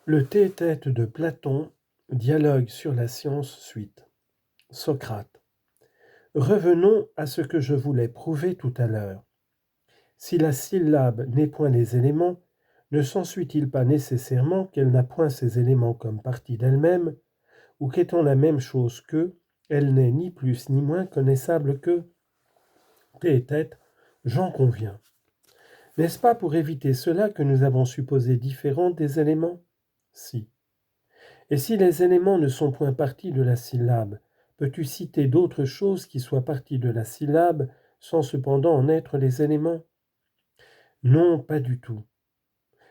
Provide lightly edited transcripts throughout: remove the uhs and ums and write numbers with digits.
Le Théétète de Platon, dialogue sur la science suite. Socrate. Revenons à ce que je voulais prouver tout à l'heure. Si la syllabe n'est point les éléments, ne s'ensuit-il pas nécessairement qu'elle n'a point ces éléments comme partie d'elle-même, ou qu'étant la même chose qu'eux, elle n'est ni plus ni moins connaissable qu'eux? Théétète, j'en conviens. N'est-ce pas pour éviter cela que nous avons supposé différentes des éléments? Si. Et si les éléments ne sont point partie de la syllabe, peux-tu citer d'autres choses qui soient partie de la syllabe sans cependant en être les éléments? Non, pas du tout.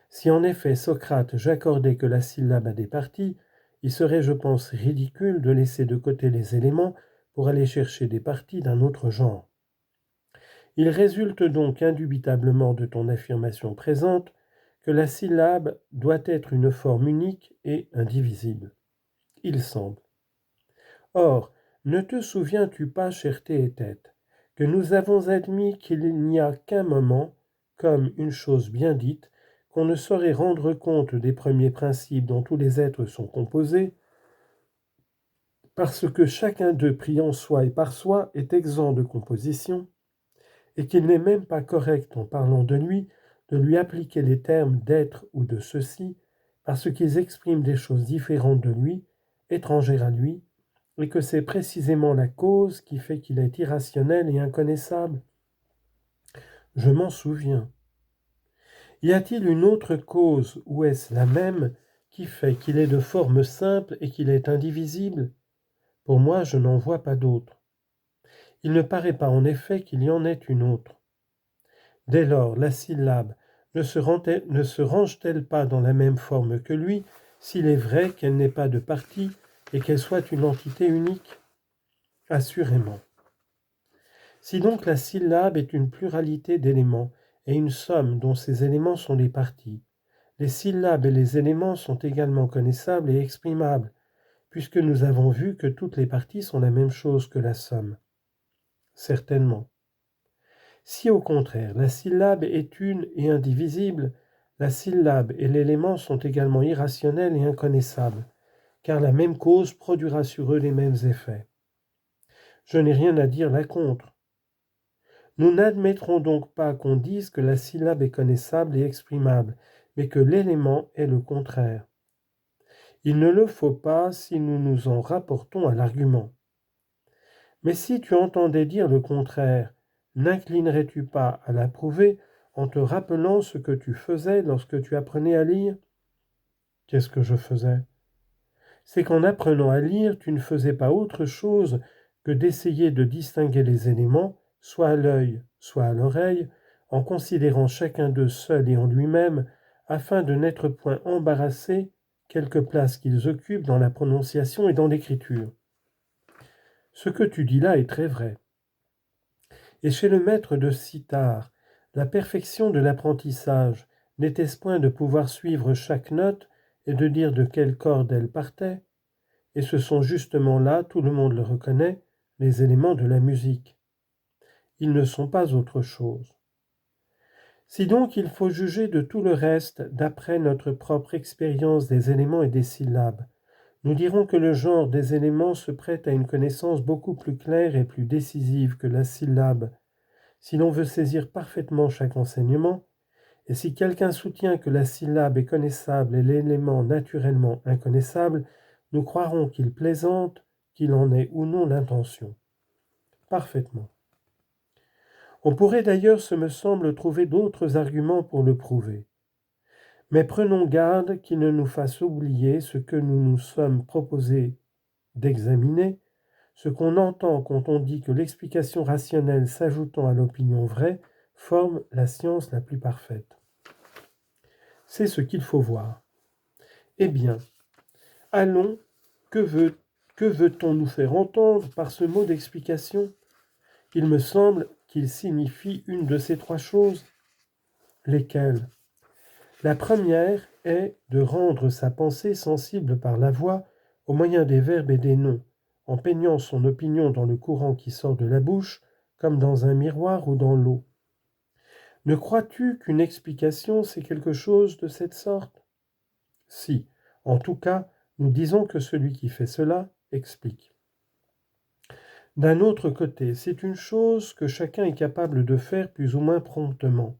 Si en effet Socrate j'accordais que la syllabe a des parties, il serait, je pense, ridicule de laisser de côté les éléments pour aller chercher des parties d'un autre genre. Il résulte donc indubitablement de ton affirmation présente que la syllabe doit être une forme unique et indivisible. Il semble. Or, ne te souviens-tu pas, cher Théétète, que nous avons admis qu'il n'y a qu'un moment, comme une chose bien dite, qu'on ne saurait rendre compte des premiers principes dont tous les êtres sont composés, parce que chacun d'eux pris en soi et par soi est exempt de composition, et qu'il n'est même pas correct en parlant de lui appliquer les termes d'être ou de ceci, parce qu'ils expriment des choses différentes de lui, étrangères à lui, et que c'est précisément la cause qui fait qu'il est irrationnel et inconnaissable. Je m'en souviens. Y a-t-il une autre cause, ou est-ce la même, qui fait qu'il est de forme simple et qu'il est indivisible? Pour moi, je n'en vois pas d'autre. Il ne paraît pas en effet qu'il y en ait une autre. Dès lors, la syllabe ne se range-t-elle pas dans la même forme que lui, s'il est vrai qu'elle n'ait pas de partie et qu'elle soit une entité unique? Assurément. Si donc la syllabe est une pluralité d'éléments et une somme dont ces éléments sont les parties, les syllabes et les éléments sont également connaissables et exprimables, puisque nous avons vu que toutes les parties sont la même chose que la somme. Certainement. Si au contraire la syllabe est une et indivisible, la syllabe et l'élément sont également irrationnels et inconnaissables, car la même cause produira sur eux les mêmes effets. Je n'ai rien à dire là contre. Nous n'admettrons donc pas qu'on dise que la syllabe est connaissable et exprimable, mais que l'élément est le contraire. Il ne le faut pas si nous nous en rapportons à l'argument. Mais si tu entendais dire le contraire, n'inclinerais-tu pas à l'approuver en te rappelant ce que tu faisais lorsque tu apprenais à lire? Qu'est-ce que je faisais? C'est qu'en apprenant à lire, tu ne faisais pas autre chose que d'essayer de distinguer les éléments, soit à l'œil, soit à l'oreille, en considérant chacun d'eux seul et en lui-même, afin de n'être point embarrassé, quelque place qu'ils occupent dans la prononciation et dans l'écriture. Ce que tu dis là est très vrai. Et chez le maître de sitar, la perfection de l'apprentissage n'était-ce point de pouvoir suivre chaque note et de dire de quelle corde elle partait? Et ce sont justement là, tout le monde le reconnaît, les éléments de la musique. Ils ne sont pas autre chose. Si donc il faut juger de tout le reste d'après notre propre expérience des éléments et des syllabes, nous dirons que le genre des éléments se prête à une connaissance beaucoup plus claire et plus décisive que la syllabe, si l'on veut saisir parfaitement chaque enseignement, et si quelqu'un soutient que la syllabe est connaissable et l'élément naturellement inconnaissable, nous croirons qu'il plaisante, qu'il en ait ou non l'intention. Parfaitement. On pourrait d'ailleurs, ce me semble, trouver d'autres arguments pour le prouver. Mais prenons garde qu'il ne nous fasse oublier ce que nous nous sommes proposés d'examiner, ce qu'on entend quand on dit que l'explication rationnelle s'ajoutant à l'opinion vraie forme la science la plus parfaite. C'est ce qu'il faut voir. Eh bien, allons, que veut-on nous faire entendre par ce mot d'explication? Il me semble qu'il signifie une de ces trois choses. Lesquelles? La première est de rendre sa pensée sensible par la voix au moyen des verbes et des noms, en peignant son opinion dans le courant qui sort de la bouche, comme dans un miroir ou dans l'eau. Ne crois-tu qu'une explication, c'est quelque chose de cette sorte? Si, En tout cas, nous disons que celui qui fait cela explique. D'un autre côté, c'est une chose que chacun est capable de faire plus ou moins promptement.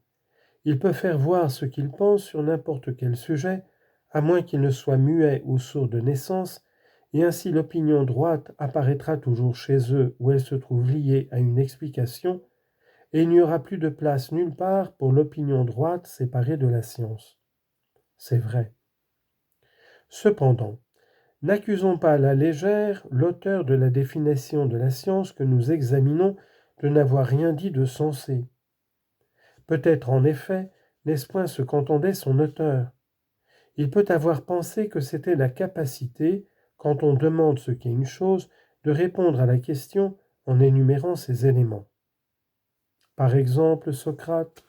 Il peut faire voir ce qu'il pense sur n'importe quel sujet, à moins qu'il ne soit muet ou sourd de naissance, et ainsi l'opinion droite apparaîtra toujours chez eux où elle se trouve liée à une explication, et il n'y aura plus de place nulle part pour l'opinion droite séparée de la science. C'est vrai. Cependant, n'accusons pas à la légère l'auteur de la définition de la science que nous examinons de n'avoir rien dit de sensé. Peut-être en effet n'est-ce point ce qu'entendait son auteur. Il peut avoir pensé que c'était la capacité, quand on demande ce qu'est une chose, de répondre à la question en énumérant ses éléments. Par exemple, Socrate.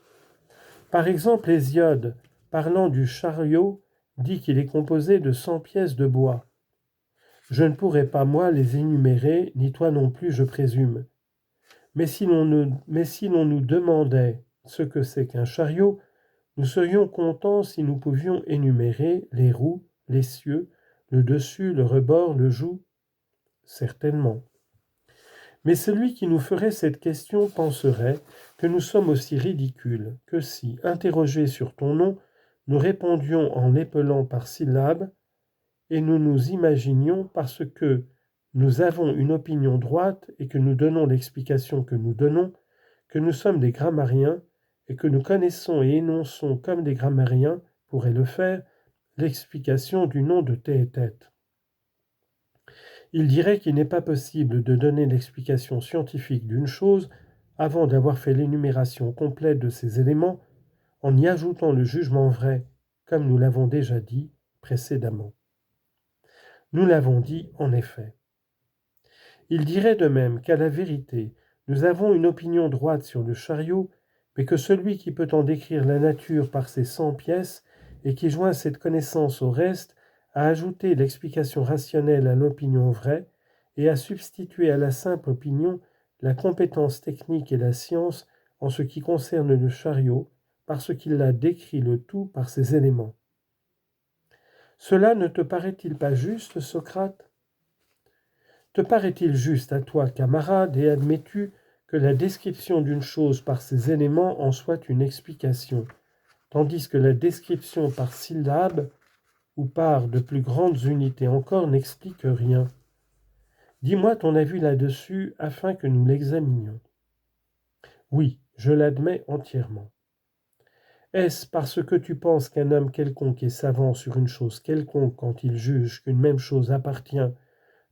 Par exemple, Hésiode, parlant du chariot, dit qu'il est composé de 100 pièces de bois. Je ne pourrais pas, moi, les énumérer, ni toi non plus, je présume. Mais si l'on nous demandait ce que c'est qu'un chariot, nous serions contents si nous pouvions énumérer les roues, les cieux, le dessus, le rebord, le joug. Certainement. Mais celui qui nous ferait cette question penserait que nous sommes aussi ridicules que si, interrogés sur ton nom, nous répondions en l'épelant par syllabes, et nous nous imaginions, parce que nous avons une opinion droite et que nous donnons l'explication que nous donnons, que nous sommes des grammariens et que nous connaissons et énonçons comme des grammariens pourraient le faire l'explication du nom de tes et tête. Il dirait qu'il n'est pas possible de donner l'explication scientifique d'une chose avant d'avoir fait l'énumération complète de ses éléments en y ajoutant le jugement vrai, comme nous l'avons déjà dit précédemment. Nous l'avons dit en effet. Il dirait de même qu'à la vérité, nous avons une opinion droite sur le chariot, mais que celui qui peut en décrire la nature par ses 100 pièces et qui joint cette connaissance au reste a ajouté l'explication rationnelle à l'opinion vraie et a substitué à la simple opinion la compétence technique et la science en ce qui concerne le chariot, parce qu'il a décrit le tout par ses éléments. Cela ne te paraît-il pas juste, Socrate ? Te paraît-il juste à toi, camarade, et admets-tu que la description d'une chose par ses éléments en soit une explication, tandis que la description par syllabes ou par de plus grandes unités encore n'explique rien? Dis-moi ton avis là-dessus afin que nous l'examinions. Oui, je l'admets entièrement. Est-ce parce que tu penses qu'un homme quelconque est savant sur une chose quelconque quand il juge qu'une même chose appartient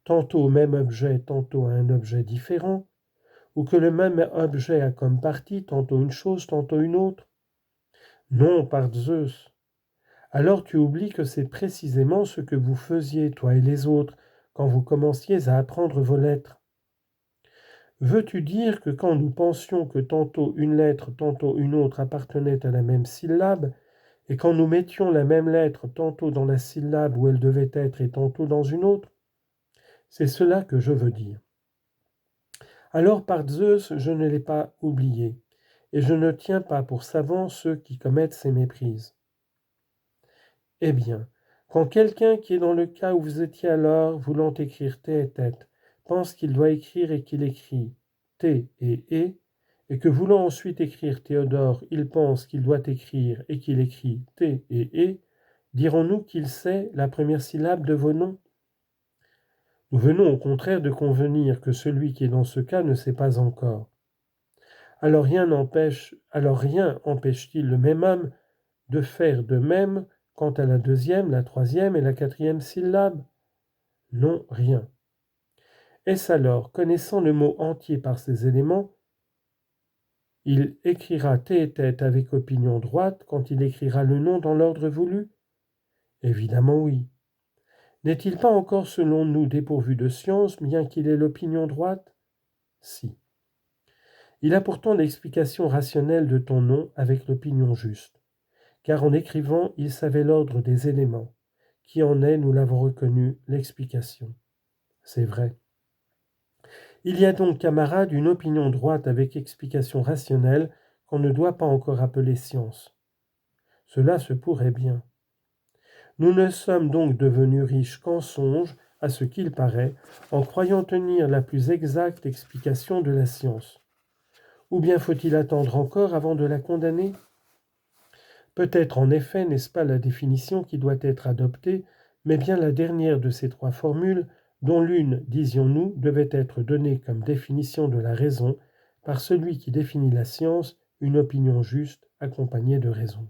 tantôt au même objet, tantôt à un objet différent, ou que le même objet a comme partie tantôt une chose, tantôt une autre? Non, par Zeus. Alors tu oublies que c'est précisément ce que vous faisiez, toi et les autres, quand vous commenciez à apprendre vos lettres. Veux-tu dire que quand nous pensions que tantôt une lettre, tantôt une autre appartenaient à la même syllabe, et quand nous mettions la même lettre tantôt dans la syllabe où elle devait être et tantôt dans une autre? C'est cela que je veux dire. Alors par Zeus, je ne l'ai pas oublié, et je ne tiens pas pour savants ceux qui commettent ces méprises. Eh bien, quand quelqu'un qui est dans le cas où vous étiez alors, voulant écrire T et tête, pense qu'il doit écrire et qu'il écrit T et que voulant ensuite écrire Théodore, il pense qu'il doit écrire et qu'il écrit T et dirons-nous qu'il sait la première syllabe de vos noms? Nous venons au contraire de convenir que celui qui est dans ce cas ne sait pas encore. Alors rien empêche-t-il le même homme de faire de même quant à la deuxième, la troisième et la quatrième syllabe? Non, rien. Est-ce alors, connaissant le mot entier par ses éléments, il écrira T et tête avec opinion droite quand il écrira le nom dans l'ordre voulu? Évidemment oui. N'est-il pas encore selon nous dépourvu de science, bien qu'il ait l'opinion droite? Si. Il a pourtant l'explication rationnelle de ton nom avec l'opinion juste, car en écrivant, il savait l'ordre des éléments, qui en est, nous l'avons reconnu, l'explication. C'est vrai. Il y a donc, camarade, une opinion droite avec explication rationnelle qu'on ne doit pas encore appeler science. Cela se pourrait bien. Nous ne sommes donc devenus riches qu'en songe, à ce qu'il paraît, en croyant tenir la plus exacte explication de la science. Ou bien faut-il attendre encore avant de la condamner? Peut-être en effet n'est-ce pas la définition qui doit être adoptée, mais bien la dernière de ces trois formules, dont l'une, disions-nous, devait être donnée comme définition de la raison par celui qui définit la science, une opinion juste accompagnée de raison.